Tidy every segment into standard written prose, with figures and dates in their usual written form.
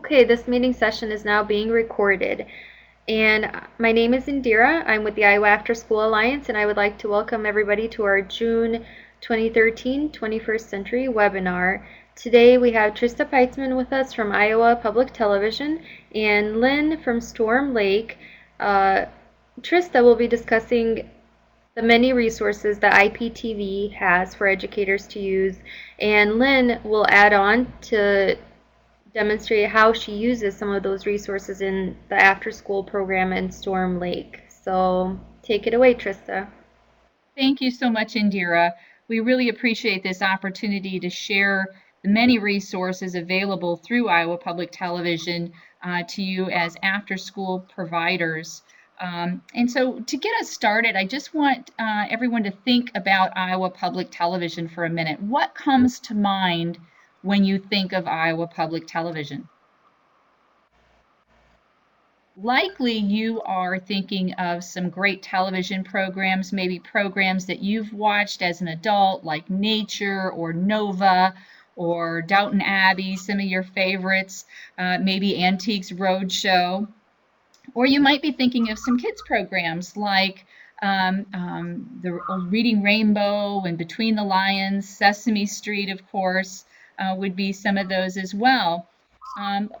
Okay, this meeting session is now being recorded. And my name is Indira. I'm with the Iowa After School Alliance, and I would like to welcome everybody to our June 2013 21st Century webinar. Today we have Trista Peitzman with us from Iowa Public Television and Lynn from Storm Lake. Trista will be discussing the many resources that IPTV has for educators to use, and Lynn will add on to demonstrate how she uses some of those resources in the after-school program in Storm Lake. So take it away, Trista. Thank you so much, Indira. We really appreciate this opportunity to share the many resources available through Iowa Public Television to you as after-school providers. And so to get us started, I just want everyone to think about Iowa Public Television for a minute. What comes to mind when you think of Iowa Public Television? Likely you are thinking of some great television programs, maybe programs that you've watched as an adult, like Nature or Nova or Downton Abbey, some of your favorites, maybe Antiques Roadshow. Or you might be thinking of some kids programs like the old Reading Rainbow and Between the Lions, Sesame Street, of course, would be some of those as well.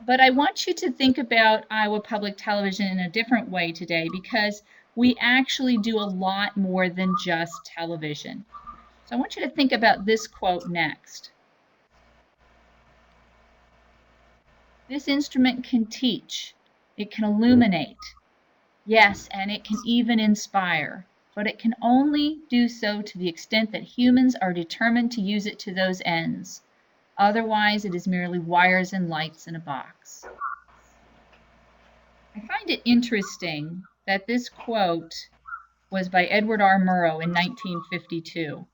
But I want you to think about Iowa Public Television in a different way today because we actually do a lot more than just television. So I want you to think about this quote next. This instrument can teach, it can illuminate, yes, and it can even inspire, but it can only do so to the extent that humans are determined to use it to those ends. Otherwise, it is merely wires and lights in a box. I find it interesting that this quote was by Edward R. Murrow in 1952.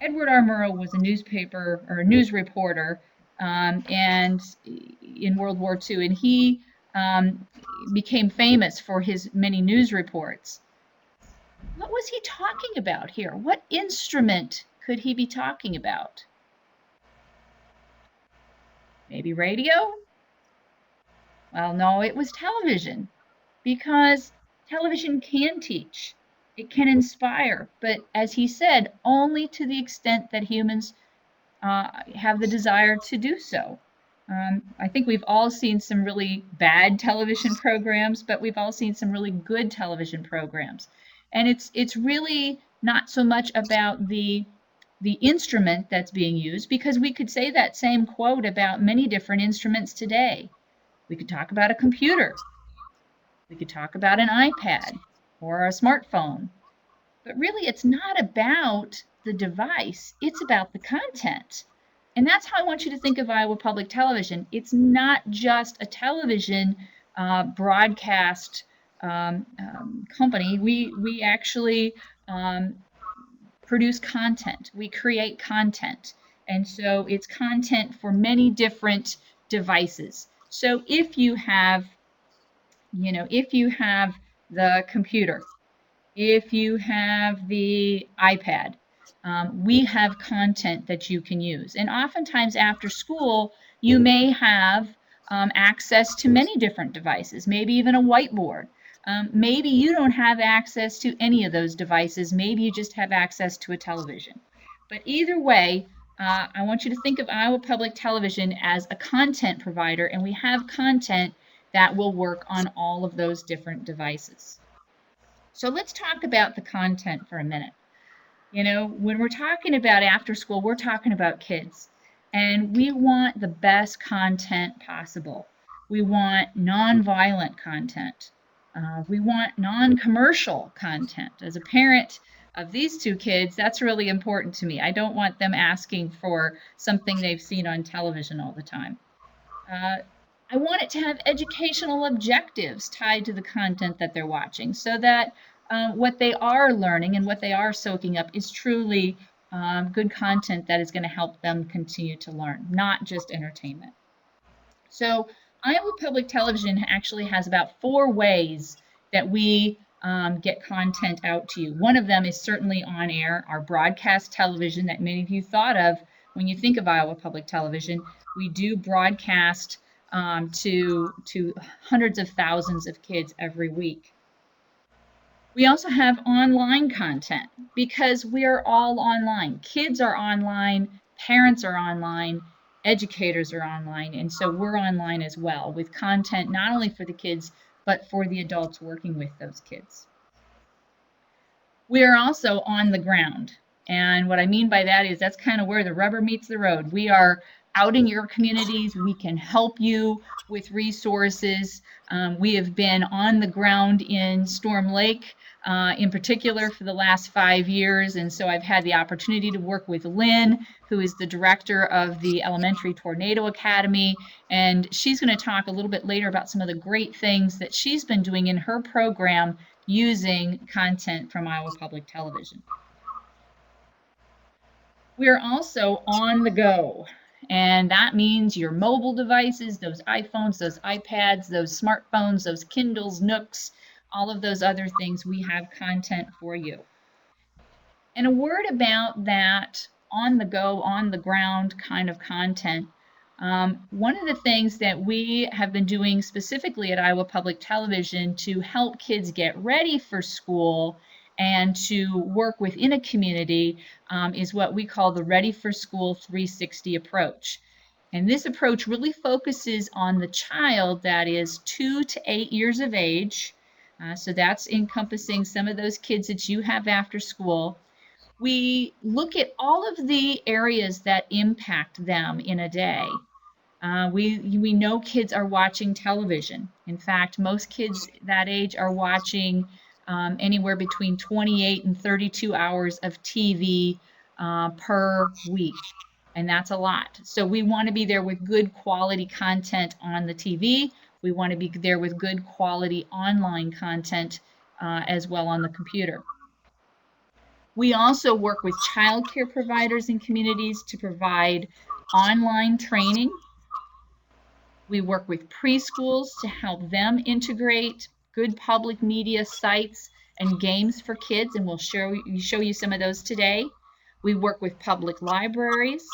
Edward R. Murrow was a newspaper or a news reporter and in World War II, and he became famous for his many news reports. What was he talking about here? What instrument could he be talking about? Maybe radio? Well, no, it was television, because television can teach, it can inspire, but as he said, only to the extent that humans have the desire to do so. I think we've all seen some really bad television programs, but we've all seen some really good television programs. And it's really not so much about the instrument that's being used, because we could say that same quote about many different instruments today. We could talk about a computer. We could talk about an iPad or a smartphone. But really, it's not about the device, it's about the content. And that's how I want you to think of Iowa Public Television. It's not just a television broadcast company. We actually produce content. We create content. And so it's content for many different devices. So if you have, if you have the computer, if you have the iPad, we have content that you can use. And oftentimes after school, you may have access to many different devices, maybe even a whiteboard. Maybe you don't have access to any of those devices. Maybe you just have access to a television. But either way, I want you to think of Iowa Public Television as a content provider, and we have content that will work on all of those different devices. So let's talk about the content for a minute. When we're talking about after school, we're talking about kids, and we want the best content possible. We want nonviolent content. We want non-commercial content. As a parent of these two kids, that's really important to me. I don't want them asking for something they've seen on television all the time. I want it to have educational objectives tied to the content that they're watching, so that what they are learning and what they are soaking up is truly good content that is going to help them continue to learn, not just entertainment. So Iowa Public Television actually has about 4 ways that we get content out to you. One of them is certainly on air, our broadcast television that many of you thought of when you think of Iowa Public Television. We do broadcast to hundreds of thousands of kids every week. We also have online content because we are all online. Kids are online, parents are online, educators are online, and so we're online as well with content not only for the kids, but for the adults working with those kids. We are also on the ground. And what I mean by that is that's kind of where the rubber meets the road. We are out in your communities. We can help you with resources. We have been on the ground in Storm Lake in particular for the last 5 years. And so I've had the opportunity to work with Lynn, who is the director of the Elementary Tornado Academy. And she's going to talk a little bit later about some of the great things that she's been doing in her program using content from Iowa Public Television. We are also on the go, and that means your mobile devices, those iPhones, those iPads, those smartphones, those Kindles, Nooks, all of those other things, we have content for you. And a word about that on the go, on the ground kind of content. One of the things that we have been doing specifically at Iowa Public Television to help kids get ready for school and to work within a community is what we call the Ready for School 360 approach. And this approach really focuses on the child that is 2 to 8 years of age. So that's encompassing some of those kids that you have after school. We look at all of the areas that impact them in a day. We know kids are watching television. In fact, most kids that age are watching anywhere between 28 and 32 hours of TV per week. And that's a lot. So we want to be there with good quality content on the TV. We want to be there with good quality online content as well on the computer. We also work with childcare providers and communities to provide online training. We work with preschools to help them integrate good public media sites and games for kids, and we'll show you some of those today. We work with public libraries.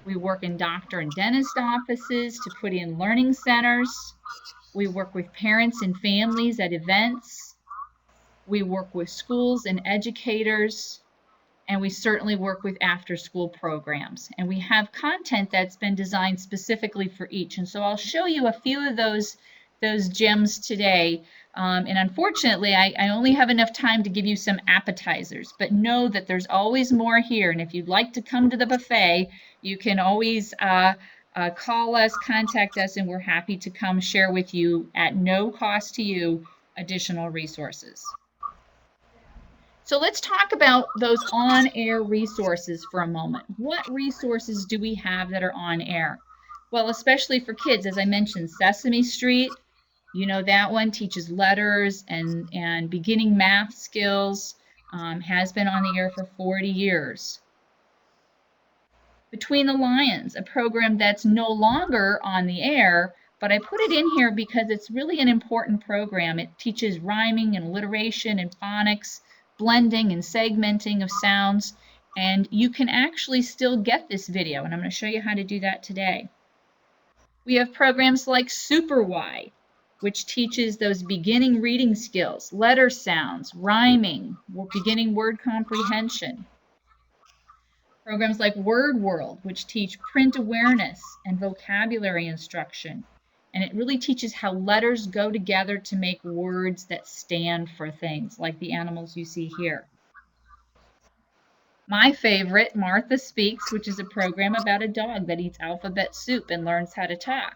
We work in doctor and dentist offices to put in learning centers. We work with parents and families at events. We work with schools and educators. And we certainly work with after school programs. And we have content that's been designed specifically for each. And so I'll show you a few of those gems today. And unfortunately, I only have enough time to give you some appetizers, but know that there's always more here. And if you'd like to come to the buffet, you can always call us, contact us, and we're happy to come share with you at no cost to you additional resources. So let's talk about those on-air resources for a moment. What resources do we have that are on air? Well, especially for kids, as I mentioned, Sesame Street, you know that one teaches letters and beginning math skills, has been on the air for 40 years. Between the Lions, a program that's no longer on the air, but I put it in here because it's really an important program. It teaches rhyming and alliteration and phonics, blending and segmenting of sounds, and you can actually still get this video, and I'm going to show you how to do that today. We have programs like Super Y, which teaches those beginning reading skills, letter sounds, rhyming, beginning word comprehension. Programs like Word World, which teach print awareness and vocabulary instruction. And it really teaches how letters go together to make words that stand for things like the animals you see here. My favorite, Martha Speaks, which is a program about a dog that eats alphabet soup and learns how to talk.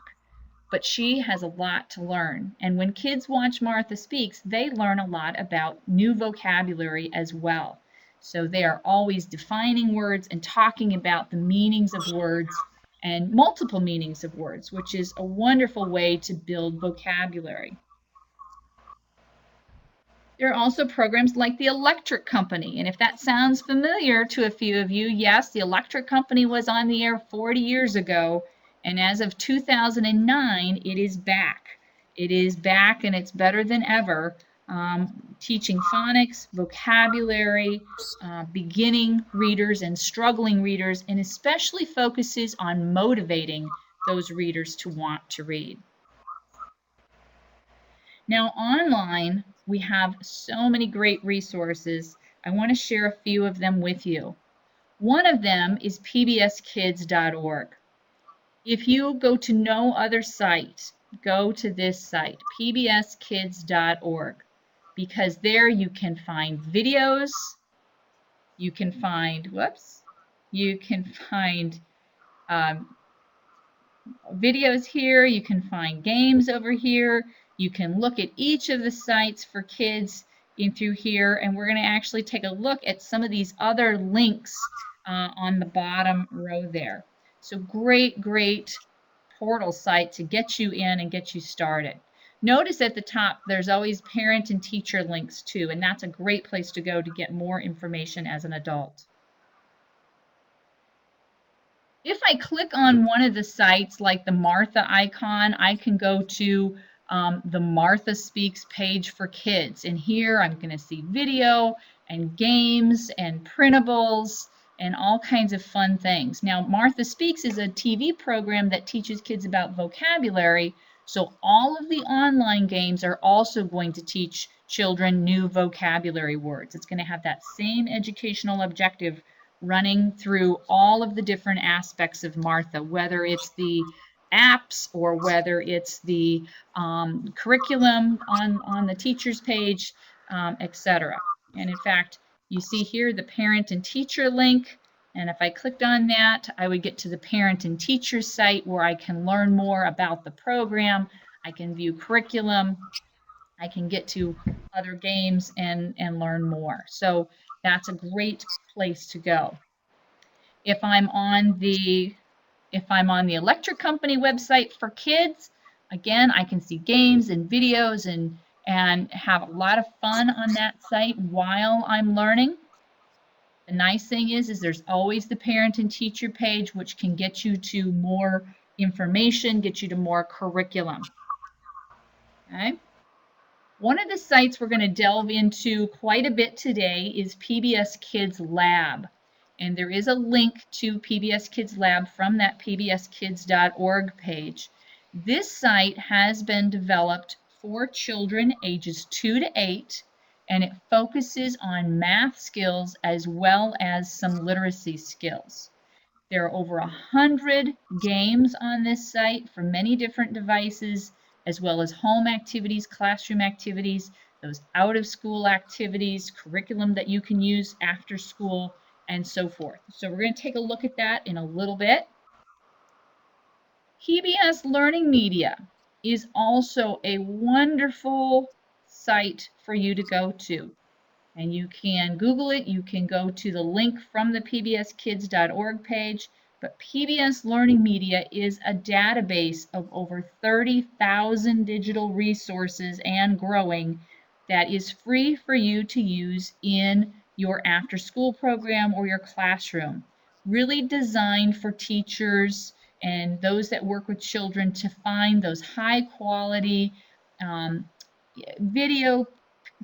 But she has a lot to learn. And when kids watch Martha Speaks, they learn a lot about new vocabulary as well. So they are always defining words and talking about the meanings of words and multiple meanings of words, which is a wonderful way to build vocabulary. There are also programs like the Electric Company. And if that sounds familiar to a few of you, yes, the Electric Company was on the air 40 years ago. And as of 2009, it is back. It is back and it's better than ever. teaching phonics, vocabulary, beginning readers and struggling readers, and especially focuses on motivating those readers to want to read. Now, online, we have so many great resources. I want to share a few of them with you. One of them is pbskids.org. If you go to no other site, go to this site, pbskids.org, because there you can find videos, you can find, you can find um, videos here, you can find games over here, you can look at each of the sites for kids in through here, and we're going to actually take a look at some of these other links on the bottom row there. So great portal site to get you in and get you started. Notice at the top there's always parent and teacher links too, and that's a great place to go to get more information as an adult. If I click on one of the sites like the Martha icon, I can go to the Martha Speaks page for kids. And here I'm going to see video and games and printables and all kinds of fun things. Now, Martha Speaks is a TV program that teaches kids about vocabulary. So all of the online games are also going to teach children new vocabulary words. It's going to have that same educational objective running through all of the different aspects of Martha, whether it's the apps or whether it's the curriculum on the teacher's page, etc. And in fact, you see here the parent and teacher link. And if I clicked on that, I would get to the parent and teacher site where I can learn more about the program. I can view curriculum. I can get to other games and learn more. So that's a great place to go. If I'm on the electric company website for kids, again, I can see games and videos and have a lot of fun on that site while I'm learning. The nice thing is there's always the parent and teacher page, which can get you to more information, get you to more curriculum. Okay. One of the sites we're going to delve into quite a bit today is PBS Kids Lab. And there is a link to PBS Kids Lab from that pbskids.org page. This site has been developed for children ages 2 to 8, and it focuses on math skills as well as some literacy skills. There are over 100 games on this site for many different devices, as well as home activities, classroom activities, those out of school activities, curriculum that you can use after school, and so forth. So we're going to take a look at that in a little bit. PBS Learning Media is also a wonderful site for you to go to. And you can Google it. You can go to the link from the pbskids.org page. But PBS Learning Media is a database of over 30,000 digital resources and growing that is free for you to use in your after school program or your classroom. Really designed for teachers and those that work with children to find those high quality video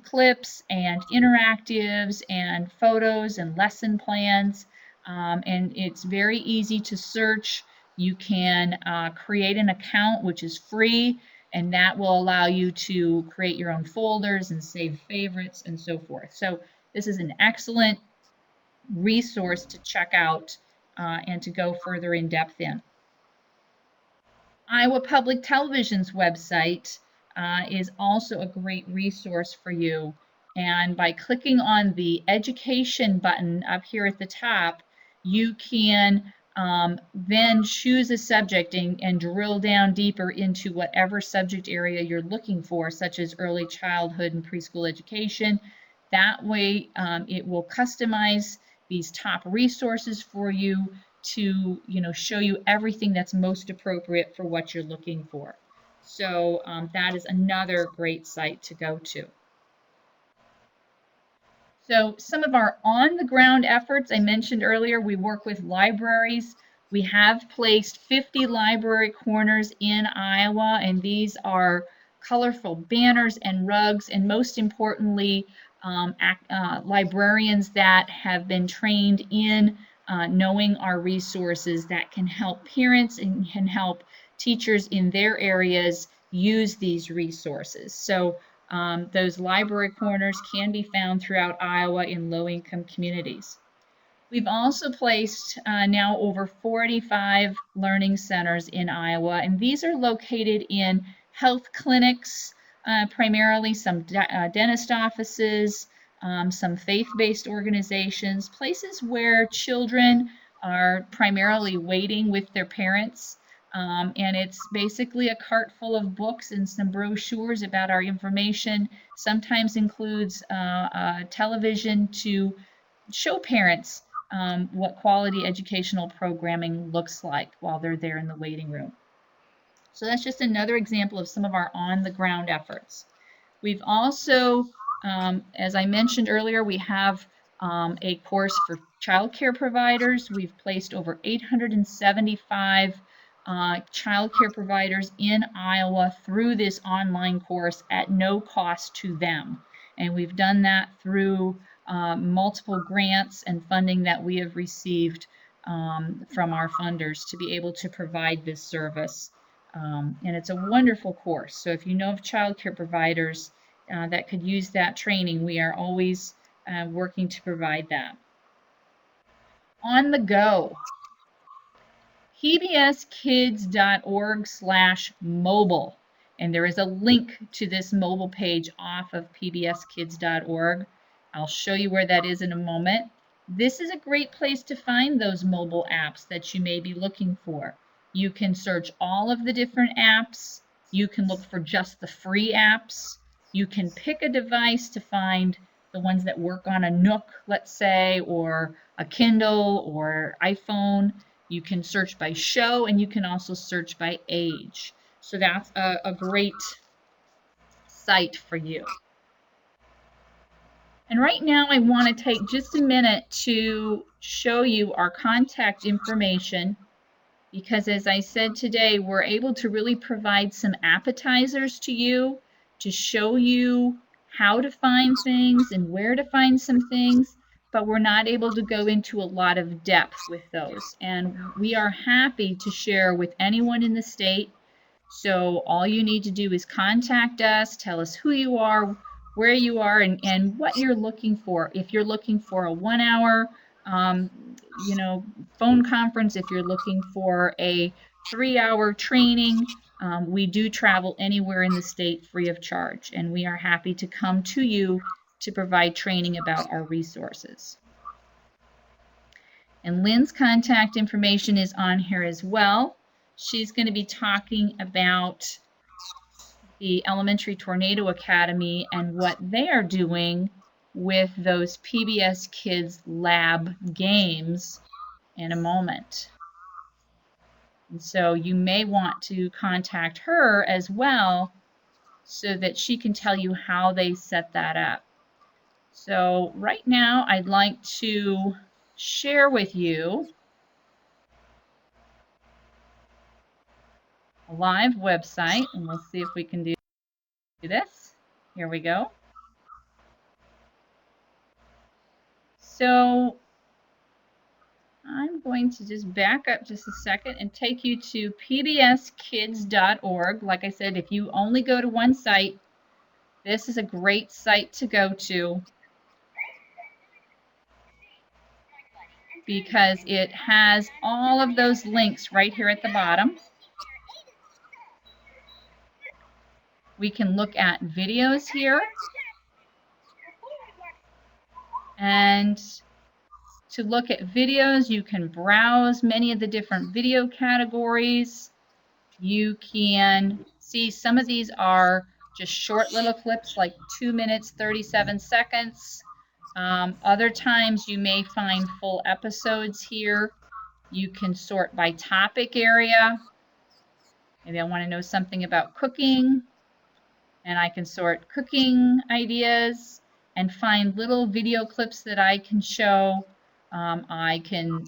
clips and interactives and photos and lesson plans. And it's very easy to search. You can create an account, which is free, and that will allow you to create your own folders and save favorites and so forth. So this is an excellent resource to check out and to go further in depth in. Iowa Public Television's website is also a great resource for you. And by clicking on the education button up here at the top, you can then choose a subject and drill down deeper into whatever subject area you're looking for, such as early childhood and preschool education. That way, it will customize these top resources for you to show you everything that's most appropriate for what you're looking for. So that is another great site to go to. So some of our on-the-ground efforts, I mentioned earlier, we work with libraries. We have placed 50 library corners in Iowa, and these are colorful banners and rugs, and most importantly, librarians that have been trained in knowing our resources that can help parents and can help teachers in their areas use these resources. So those library corners can be found throughout Iowa in low-income communities. We've also placed now over 45 learning centers in Iowa, and these are located in health clinics, primarily some dentist offices, some faith-based organizations, places where children are primarily waiting with their parents. And it's basically a cart full of books and some brochures about our information, sometimes includes television to show parents what quality educational programming looks like while they're there in the waiting room. So that's just another example of some of our on-the-ground efforts. We've also, as I mentioned earlier, we have a course for childcare providers. We've placed over 875 childcare providers in Iowa through this online course at no cost to them. And we've done that through multiple grants and funding that we have received from our funders to be able to provide this service. And it's a wonderful course. So if you know of childcare providers that could use that training, we are always working to provide that. On the go, pbskids.org/mobile. And there is a link to this mobile page off of pbskids.org. I'll show you where that is in a moment. This is a great place to find those mobile apps that you may be looking for. You can search all of the different apps. You can look for just the free apps. You can pick a device to find the ones that work on a Nook, let's say, or a Kindle or iPhone. You can search by show, and you can also search by age. So that's a great site for you. And right now I want to take just a minute to show you our contact information, because as I said today, we're able to really provide some appetizers to you to show you how to find things and where to find some things, but we're not able to go into a lot of depth with those. And we are happy to share with anyone in the state. So all you need to do is contact us, tell us who you are, where you are, and what you're looking for. If you're looking for a 1 hour, phone conference, if you're looking for a 3 hour training, we do travel anywhere in the state free of charge, and we are happy to come to you to provide training about our resources. And Lynn's contact information is on here as well. She's going to be talking about the Elementary Tornado Academy and what they are doing with those PBS Kids Lab games in a moment. And so you may want to contact her as well so that she can tell you how they set that up. So right now I'd like to share with you a live website, and we'll see if we can do this. Here we go. So I'm going to just back up just a second and take you to pbskids.org. Like I said, if you only go to one site, this is a great site to go to because it has all of those links right here at the bottom. We can look at videos here. And to look at videos, you can browse many of the different video categories. You can see some of these are just short little clips, like 2 minutes, 37 seconds. Other times you may find full episodes here. You can sort by topic area. Maybe I want to know something about cooking, and I can sort cooking ideas and find little video clips that I can show. I can,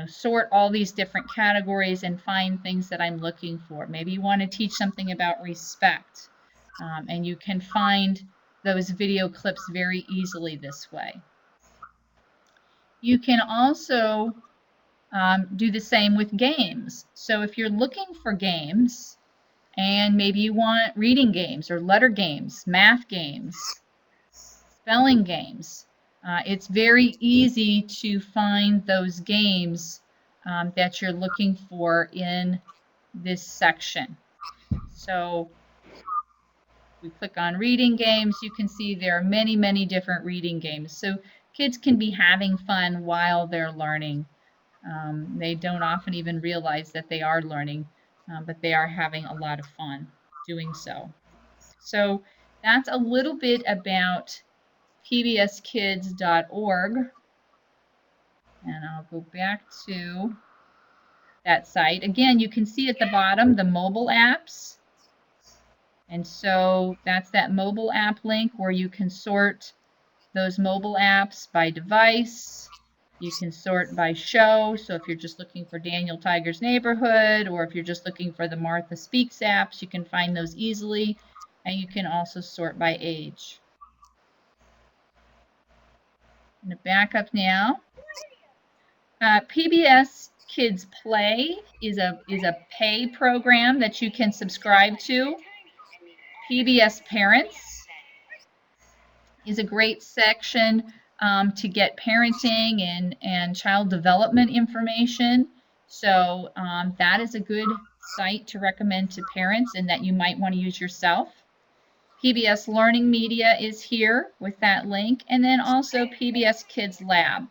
sort all these different categories and find things that I'm looking for. Maybe you want to teach something about respect. and you can find those video clips very easily this way. You can also do the same with games. So if you're looking for games, and maybe you want reading games or letter games, math games, spelling games, it's very easy to find those games that you're looking for in this section. So we click on reading games, you can see there are many, many different reading games. So kids can be having fun while they're learning. They don't often even realize that they are learning, but they are having a lot of fun doing so. So that's a little bit about pbskids.org. And I'll go back to that site. Again, you can see at the bottom the mobile apps. And so that's that mobile app link where you can sort those mobile apps by device. You can sort by show. So if you're just looking for Daniel Tiger's Neighborhood, or if you're just looking for the Martha Speaks apps, you can find those easily. And you can also sort by age. I'm going to back up now. PBS Kids Play is a pay program that you can subscribe to. PBS Parents is a great section to get parenting and child development information. So that is a good site to recommend to parents and that you might want to use yourself. PBS Learning Media is here with that link, and then also PBS Kids Lab.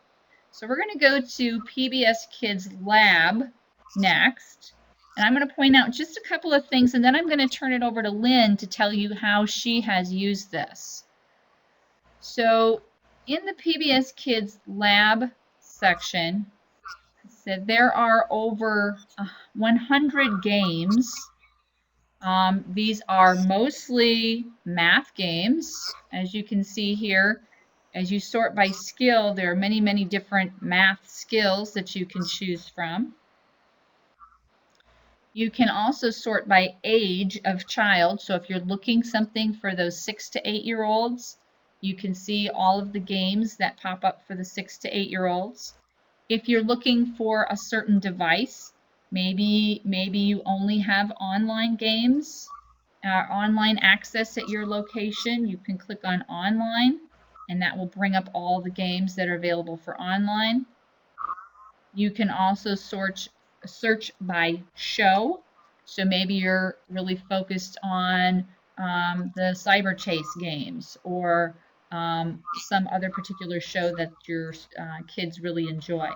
So we're going to go to PBS Kids Lab next, and I'm going to point out just a couple of things, and then I'm going to turn it over to Lynn to tell you how she has used this. So in the PBS Kids Lab section, so there are over 100 games. These are mostly math games. As you can see here, as you sort by skill, there are many, many different math skills that you can choose from. You can also sort by age of child. So if you're looking something for those 6 to 8-year-olds, you can see all of the games that pop up for the 6 to 8-year-olds. If you're looking for a certain device, maybe you only have online games, online access at your location, you can click on online, and that will bring up all the games that are available for online. You can also search by show. So maybe you're really focused on the Cyber Chase games or some other particular show that your kids really enjoy.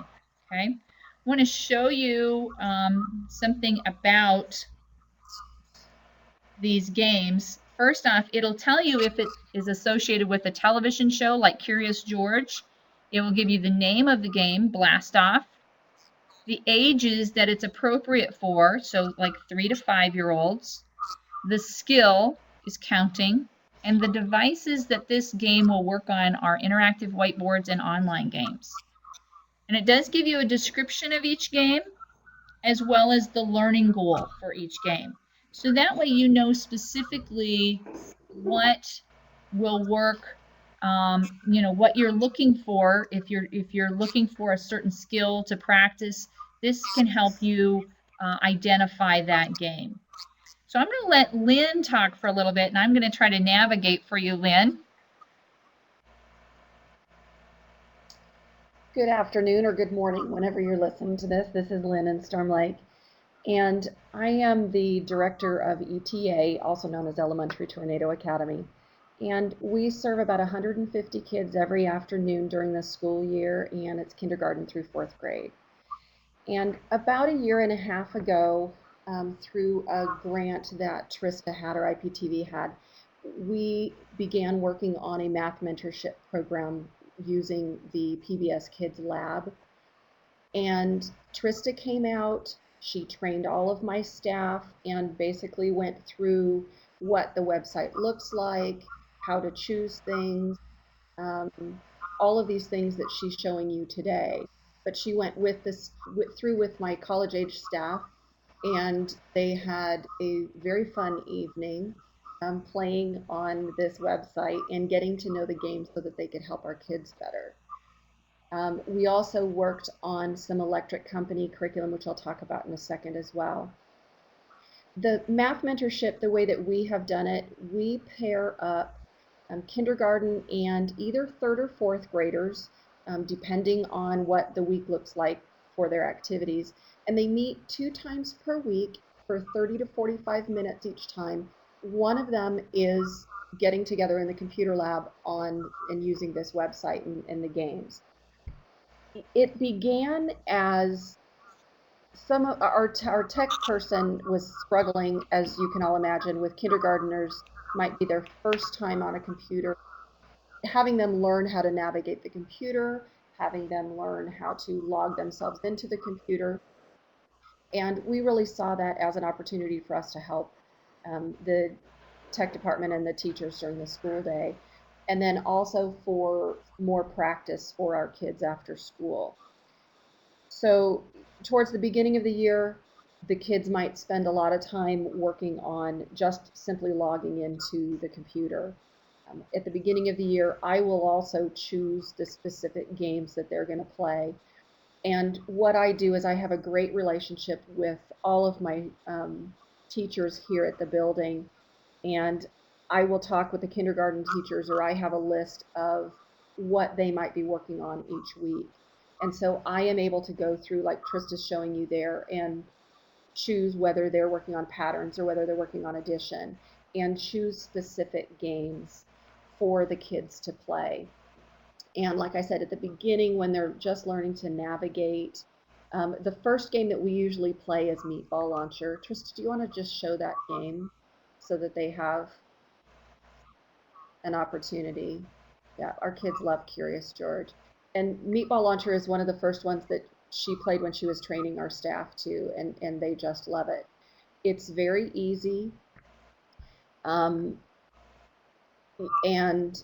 Okay, I want to show you something about these games. First off, it'll tell you if it is associated with a television show like Curious George. It will give you the name of the game, Blast Off, the ages that it's appropriate for, so like 3 to 5-year-olds. The skill is counting, and the devices that this game will work on are interactive whiteboards and online games. And it does give you a description of each game as well as the learning goal for each game. So that way you know specifically what will work, you know, what you're looking for. If you're looking for a certain skill to practice, this can help you identify that game. So I'm going to let Lynn talk for a little bit, and I'm going to try to navigate for you, Lynn. Good afternoon or good morning, whenever you're listening to this. This is Lynn in Storm Lake, and I am the director of ETA, also known as Elementary Tornado Academy. And we serve about 150 kids every afternoon during the school year, and it's kindergarten through 4th grade. And about a year and a half ago, through a grant that Trista had, or IPTV had, we began working on a math mentorship program using the PBS Kids Lab. And Trista came out, she trained all of my staff and basically went through what the website looks like, how to choose things, all of these things that she's showing you today. But she went through with my college age staff, and they had a very fun evening. playing on this website and getting to know the game so that they could help our kids better. We also worked on some electric company curriculum, which I'll talk about in a second as well. The math mentorship, the way that we have done it, we pair up kindergarten and either third or fourth graders, depending on what the week looks like for their activities. And they meet 2 times per week for 30 to 45 minutes each time. One of them is getting together in the computer lab on and using this website and the games. It began as some of our tech person was struggling, as you can all imagine, with kindergarteners, might be their first time on a computer, having them learn how to navigate the computer, having them learn how to log themselves into the computer. And we really saw that as an opportunity for us to help the tech department and the teachers during the school day, and then also for more practice for our kids after school. So towards the beginning of the year, the kids might spend a lot of time working on just simply logging into the computer. At the beginning of the year, I will also choose the specific games that they're going to play. And what I do is I have a great relationship with all of my teachers here at the building, and I will talk with the kindergarten teachers, or I have a list of what they might be working on each week. And so I am able to go through, like Trista's showing you there, and choose whether they're working on patterns or whether they're working on addition, and choose specific games for the kids to play. And like I said, at the beginning, when they're just learning to navigate, the first game that we usually play is Meatball Launcher. Trista, do you want to just show that game so that they have an opportunity? Yeah, our kids love Curious George. And Meatball Launcher is one of the first ones that she played when she was training our staff too, and they just love it. It's very easy, um, and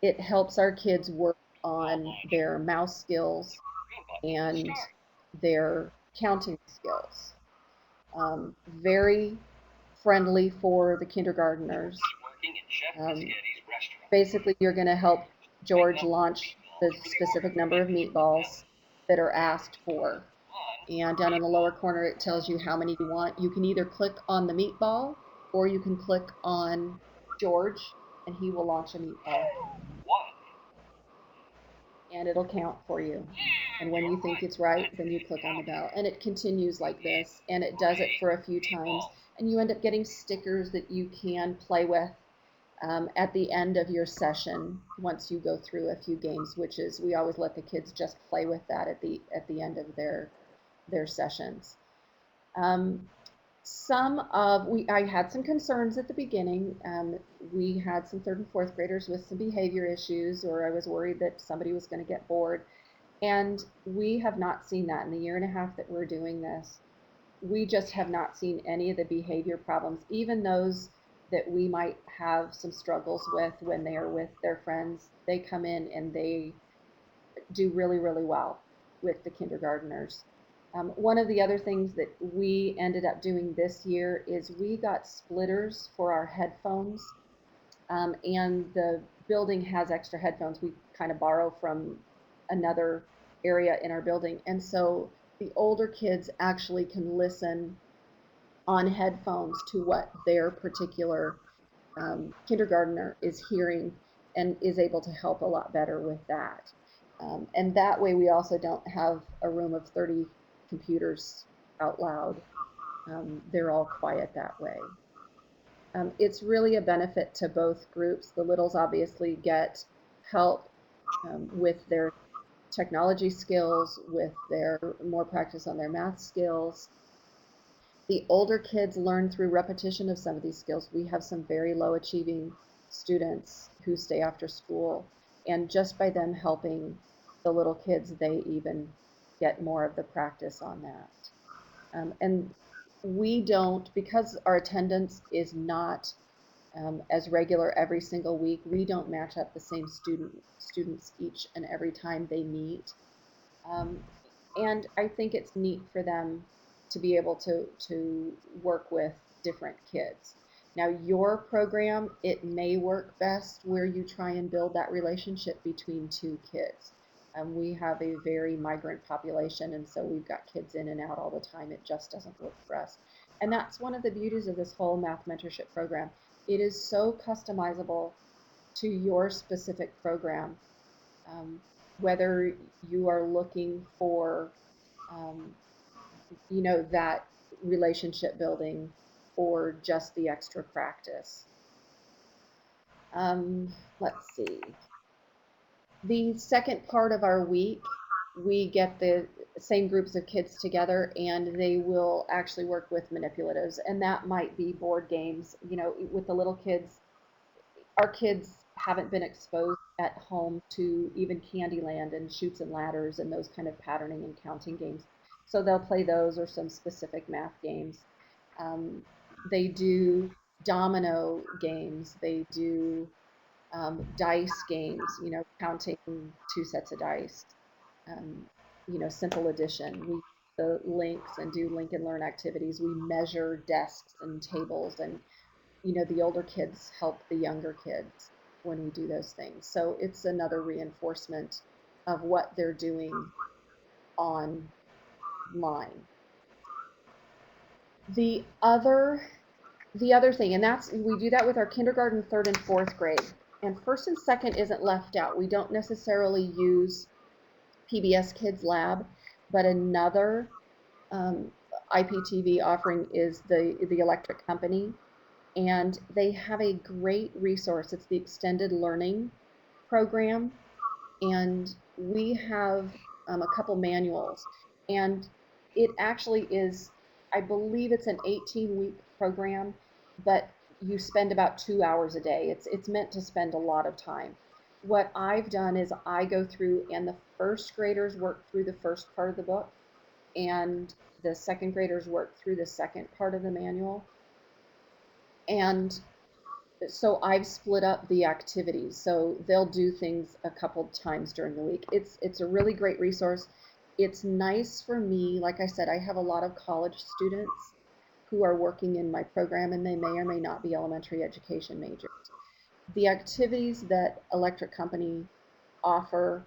it helps our kids work on their mouse skills and their counting skills. Very friendly for the kindergarteners. Um, Basically, you're going to help George launch the specific number of meatballs that are asked for. And down in the lower corner, it tells you how many you want. You can either click on the meatball or you can click on George and he will launch a meatball. And it'll count for you. And when you think it's right, then you click on the bell. And it continues like this, and it does it for a few times. And you end up getting stickers that you can play with at the end of your session once you go through a few games, which is, we always let the kids just play with that at the end of their sessions. I had some concerns at the beginning. We had some third and fourth graders with some behavior issues, or I was worried that somebody was going to get bored. And we have not seen that in the year and a half that we're doing this. We just have not seen any of the behavior problems, even those that we might have some struggles with when they are with their friends. They come in and they do really, really well with the kindergarteners. One of the other things that we ended up doing this year is we got splitters for our headphones, and the building has extra headphones we kind of borrow from another area in our building. And so the older kids actually can listen on headphones to what their particular kindergartner is hearing and is able to help a lot better with that. And that way we also don't have a room of 30 computers out loud. They're all quiet that way. It's really a benefit to both groups. The littles obviously get help with their technology skills, with their more practice on their math skills. The older kids learn through repetition of some of these skills. We have some very low achieving students who stay after school, and just by them helping the little kids, they even get more of the practice on that. And we don't, because our attendance is not as regular every single week, we don't match up the same students each and every time they meet. And I think it's neat for them to be able to work with different kids. Now, your program, it may work best where you try and build that relationship between two kids. We have a very migrant population, and so we've got kids in and out all the time. It just doesn't work for us. And that's one of the beauties of this whole math mentorship program. It is so customizable to your specific program, um, whether you are looking for, um, that relationship building or just the extra practice. Let's see. The second part of our week, we get the same groups of kids together and they will actually work with manipulatives. And that might be board games. With the little kids, our kids haven't been exposed at home to even Candyland and Chutes and Ladders and those kind of patterning and counting games. So they'll play those or some specific math games. Um, they do domino games. They do dice games, counting two sets of dice, um, simple addition. We use the links and do link and learn activities. We measure desks and tables, and the older kids help the younger kids when we do those things. So it's another reinforcement of what they're doing online. The other the other thing, and that's we do that with our kindergarten, third and fourth grade. And first and second isn't left out. We don't necessarily use PBS Kids Lab, but another IPTV offering is the Electric Company, and they have a great resource. It's the Extended Learning Program, and we have a couple manuals, and it actually is, I believe it's an 18-week program, but you spend about 2 hours a day. It's meant to spend a lot of time. What I've done is I go through and the first graders work through the first part of the book, and the second graders work through the second part of the manual. And so I've split up the activities. So they'll do things a couple times during the week. It's a really great resource. It's nice for me. Like I said, I have a lot of college students who are working in my program, and they may or may not be elementary education majors. The activities that Electric Company offer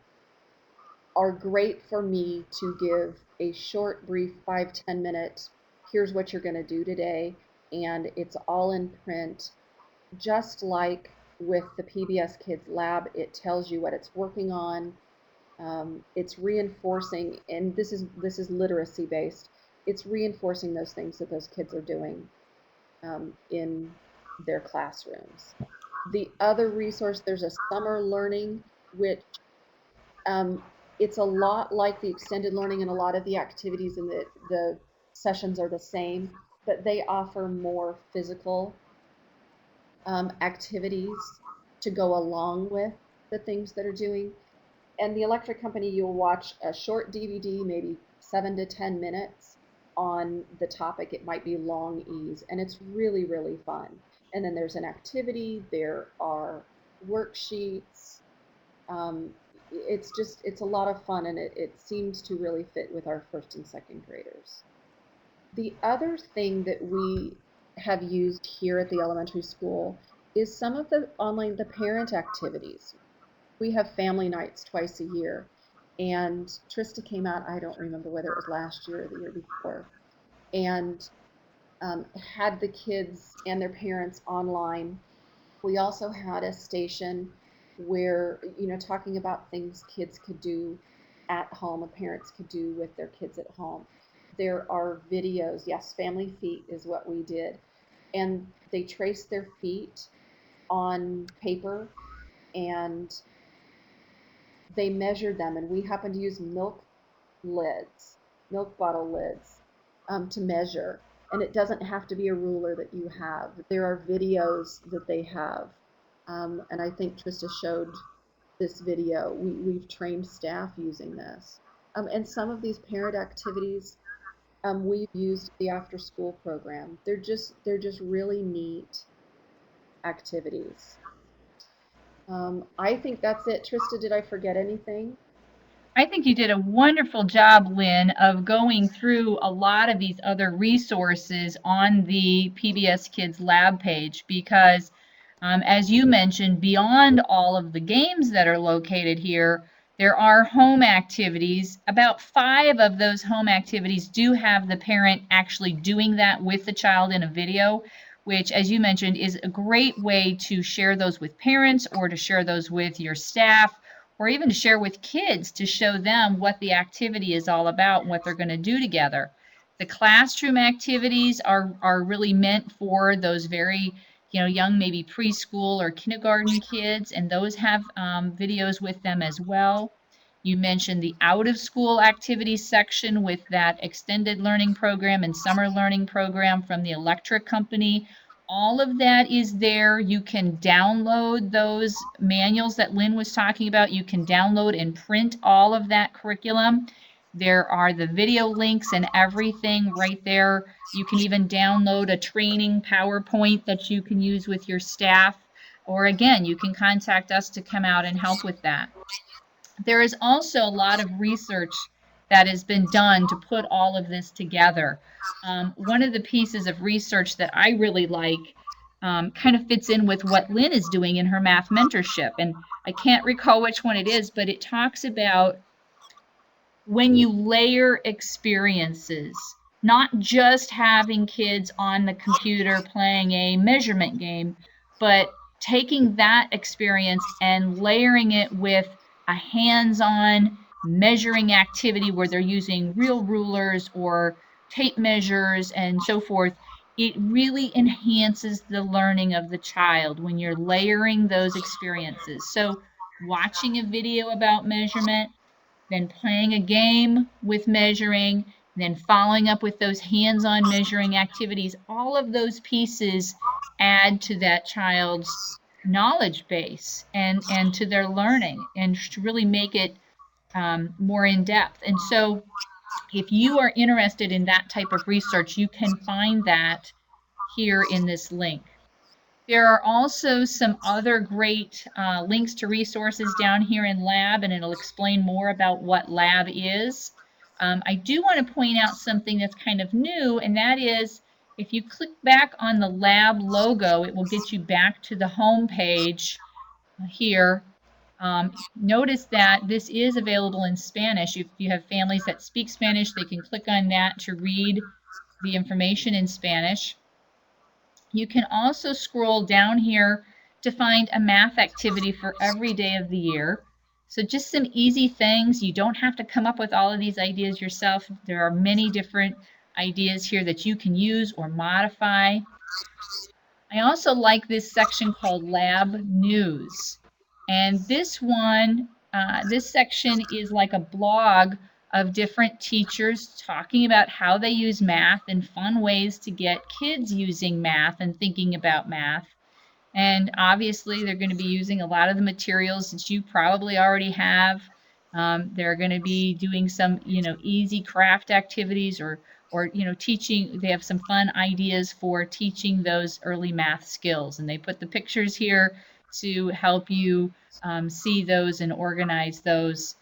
are great for me to give a short, brief 5-10 minute, here's what you're going to do today, and it's all in print. Just like with the PBS Kids Lab, it tells you what it's working on. It's reinforcing, and this is literacy based. It's reinforcing those things that those kids are doing in their classrooms. The other resource, there's a summer learning, which it's a lot like the extended learning, and a lot of the activities and the sessions are the same, but they offer more physical activities to go along with the things that are doing. And the Electric Company, you'll watch a short DVD, maybe 7 to 10 minutes on the topic. It might be long ease, and it's really, really fun. And then there's an activity, there are worksheets. It's a lot of fun, and it seems to really fit with our first and second graders. The other thing that we have used here at the elementary school is some of the parent activities. We have family nights twice a year, and Trista came out, I don't remember whether it was last year or the year before, and had the kids and their parents online. We also had a station where, talking about things kids could do at home, and parents could do with their kids at home. There are videos. Yes, family feet is what we did. And they traced their feet on paper, and they measured them. And we happened to use milk bottle lids, to measure. And it doesn't have to be a ruler that you have. There are videos that they have. And I think Trista showed this video. We've trained staff using this. And some of these parent activities, we've used the after school program. They're just really neat activities. I think that's it. Trista, did I forget anything? I think you did a wonderful job, Lynn, of going through a lot of these other resources on the PBS Kids Lab page because, as you mentioned, beyond all of the games that are located here, there are home activities. About 5 of those home activities do have the parent actually doing that with the child in a video, which, as you mentioned, is a great way to share those with parents or to share those with your staff or even to share with kids to show them what the activity is all about and what they're going to do together. The classroom activities are really meant for those very young, maybe preschool or kindergarten kids, and those have videos with them as well. You mentioned the out of school activities section with that extended learning program and summer learning program from the electric company. All of that is there. You can download those manuals that Lynn was talking about. You can download and print all of that curriculum. There are the video links and everything right there. You can even download a training PowerPoint that you can use with your staff. Or again, you can contact us to come out and help with that. There is also a lot of research that has been done to put all of this together. One of the pieces of research that I really like kind of fits in with what Lynn is doing in her math mentorship. And I can't recall which one it is, but it talks about when you layer experiences, not just having kids on the computer playing a measurement game, but taking that experience and layering it with a hands-on measuring activity where they're using real rulers or tape measures and so forth. It really enhances the learning of the child when you're layering those experiences. So watching a video about measurement, then playing a game with measuring, then following up with those hands-on measuring activities, all of those pieces add to that child's knowledge base and to their learning and to really make it more in depth. And so if you are interested in that type of research, you can find that here in this link. There are also some other great links to resources down here in Lab, and it'll explain more about what Lab is. I do want to point out something that's kind of new, and that is if you click back on the Lab logo, it will get you back to the home page here. Notice that this is available in Spanish. If you have families that speak Spanish, they can click on that to read the information in Spanish. You can also scroll down here to find a math activity for every day of the year. So just some easy things. You don't have to come up with all of these ideas yourself. There are many different ideas here that you can use or modify. I also like this section called Lab News. And this one, this section is like a blog of different teachers talking about how they use math and fun ways to get kids using math and thinking about math. And obviously, they're going to be using a lot of the materials that you probably already have. They're going to be doing some, easy craft activities or teaching. They have some fun ideas for teaching those early math skills. And they put the pictures here to help you see those and organize those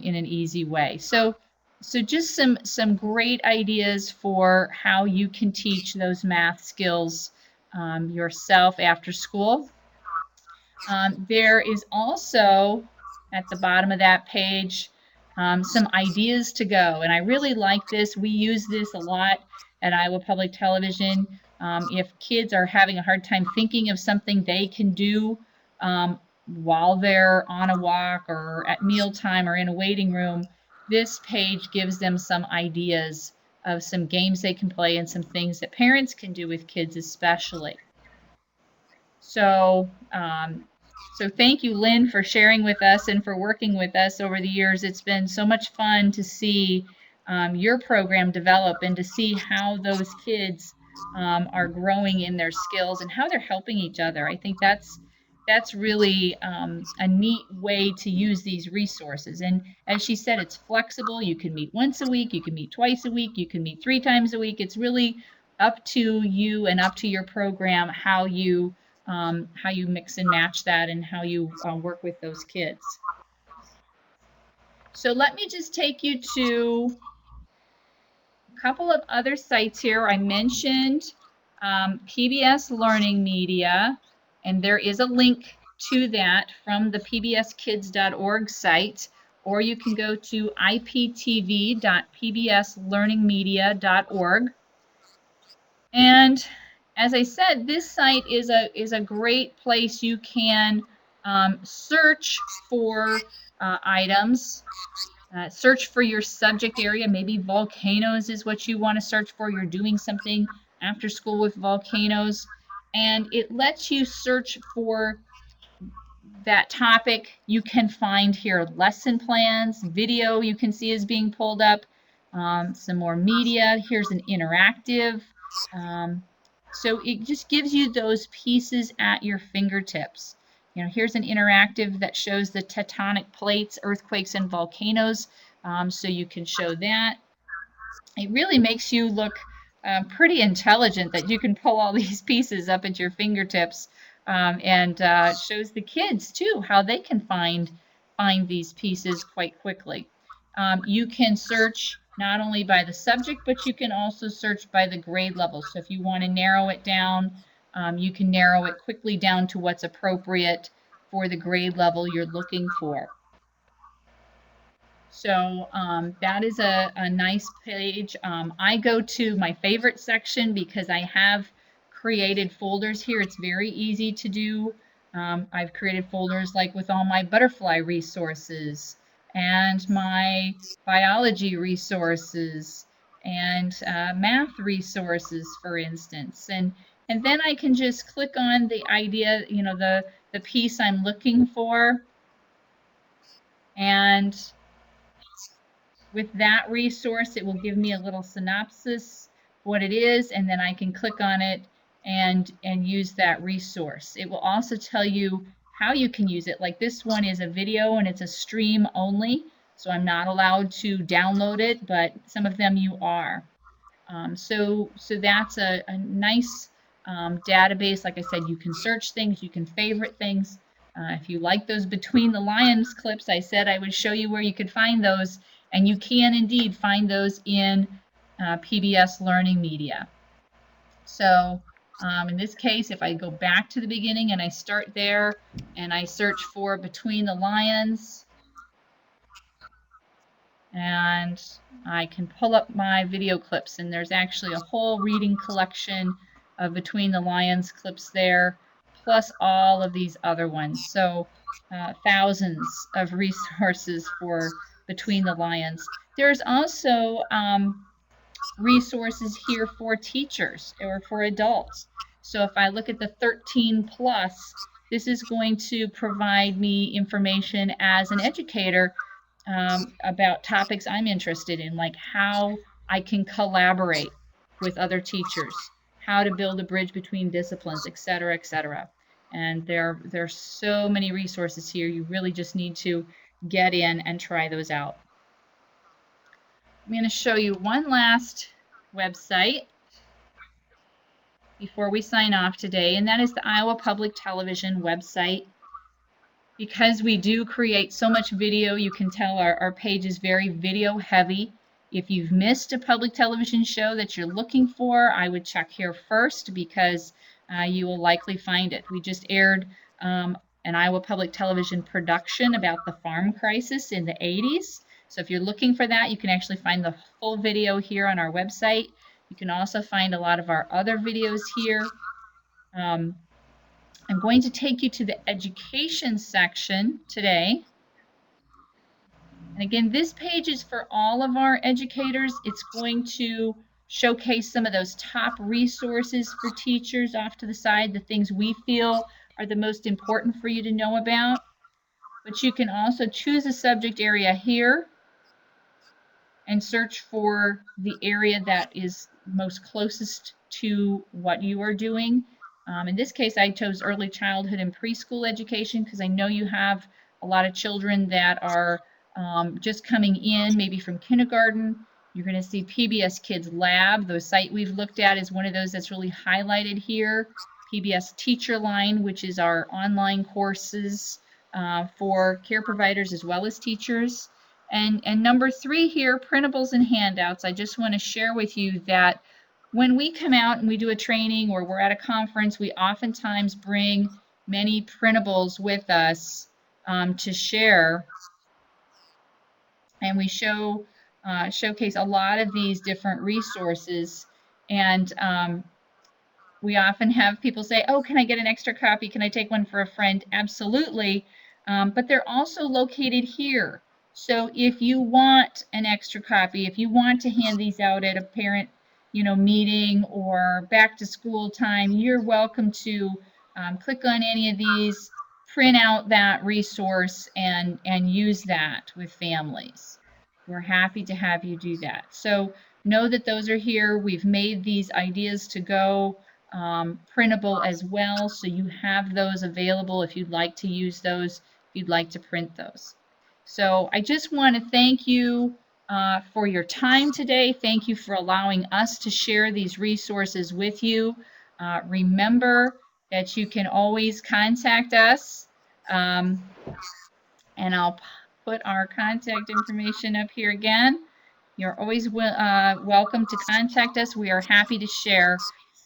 in an easy way. So just some great ideas for how you can teach those math skills yourself after school. There is also at the bottom of that page some ideas to go, and I really like this. We use this a lot at Iowa Public Television. If kids are having a hard time thinking of something they can do while they're on a walk or at mealtime or in a waiting room, this page gives them some ideas of some games they can play and some things that parents can do with kids especially. So, so thank you, Lynn, for sharing with us and for working with us over the years. It's been so much fun to see your program develop and to see how those kids are growing in their skills and how they're helping each other. I think that's really a neat way to use these resources. And as she said, it's flexible. You can meet once a week, you can meet twice a week, you can meet 3 times a week. It's really up to you and up to your program how you mix and match that and how you work with those kids. So let me just take you to a couple of other sites here. I mentioned PBS Learning Media, and there is a link to that from the pbskids.org site, or you can go to iptv.pbslearningmedia.org. And as I said, this site is a great place. You can search for items. Search for your subject area. Maybe volcanoes is what you want to search for. You're doing something after school with volcanoes. And it lets you search for that topic. You can find here lesson plans, video you can see is being pulled up, some more media. Here's an interactive. So it just gives you those pieces at your fingertips. You know, here's an interactive that shows the tectonic plates, earthquakes, and volcanoes. So you can show that. It really makes you look pretty intelligent that you can pull all these pieces up at your fingertips, and shows the kids too how they can find these pieces quite quickly. You can search not only by the subject, but you can also search by the grade level. So if you want to narrow it down, you can narrow it quickly down to what's appropriate for the grade level you're looking for. So that is a nice page. I go to my favorite section because I have created folders here. It's very easy to do. I've created folders like with all my butterfly resources and my biology resources and math resources, for instance. And then I can just click on the idea, you know, the piece I'm looking for, and with that resource, it will give me a little synopsis what it is, and then I can click on it and use that resource. It will also tell you how you can use it. Like this one is a video and it's a stream only, so I'm not allowed to download it, but some of them you are. So that's a nice database. Like I said, you can search things, you can favorite things. If you like those Between the Lions clips, I said I would show you where you could find those, and you can indeed find those in PBS Learning Media. So in this case, if I go back to the beginning and I start there and I search for Between the Lions, and I can pull up my video clips, and there's actually a whole reading collection of Between the Lions clips there, plus all of these other ones. So thousands of resources for Between the Lions. There's also resources here for teachers or for adults. So if I look at the 13 plus, this is going to provide me information as an educator about topics I'm interested in, like how I can collaborate with other teachers, how to build a bridge between disciplines, et cetera, et cetera. And there's so many resources here. You really just need to get in and try those out. I'm going to show you one last website before we sign off today, and that is the Iowa Public Television website. Because we do create so much video, you can tell our page is very video heavy. If you've missed a public television show that you're looking for, I would check here first, because you will likely find it. We just aired an Iowa Public Television production about the farm crisis in the 80s. So if you're looking for that, you can actually find the full video here on our website. You can also find a lot of our other videos here. I'm going to take you to the education section today. And again, this page is for all of our educators. It's going to showcase some of those top resources for teachers off to the side, the things we feel are the most important for you to know about. But you can also choose a subject area here and search for the area that is most closest to what you are doing. In this case, I chose early childhood and preschool education because I know you have a lot of children that are just coming in, maybe from kindergarten. You're going to see PBS Kids Lab. The site we've looked at is one of those that's really highlighted here. PBS Teacher Line, which is our online courses for care providers as well as teachers. And number 3 here, printables and handouts. I just want to share with you that when we come out and we do a training or we're at a conference, we oftentimes bring many printables with us to share, and we showcase a lot of these different resources. And we often have people say, oh, can I get an extra copy? Can I take one for a friend? Absolutely. But they're also located here. So if you want an extra copy, if you want to hand these out at a parent, meeting or back to school time, you're welcome to click on any of these, print out that resource, and use that with families. We're happy to have you do that. So know that those are here. We've made these ideas to go printable as well, so you have those available if you'd like to use those, if you'd like to print those. So I just want to thank you for your time today. Thank you for allowing us to share these resources with you. Remember that you can always contact us, and I'll put our contact information up here again. You're always welcome to contact us. We are happy to share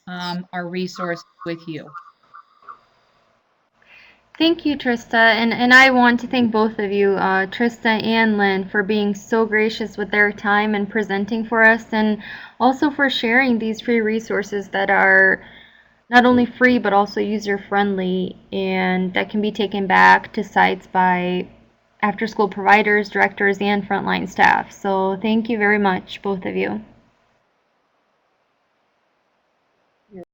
our resources with you. Thank you, Trista, and I want to thank both of you, Trista and Lynn, for being so gracious with their time and presenting for us, and also for sharing these free resources that are not only free but also user-friendly and that can be taken back to sites by after-school providers, directors, and frontline staff. So thank you very much, both of you.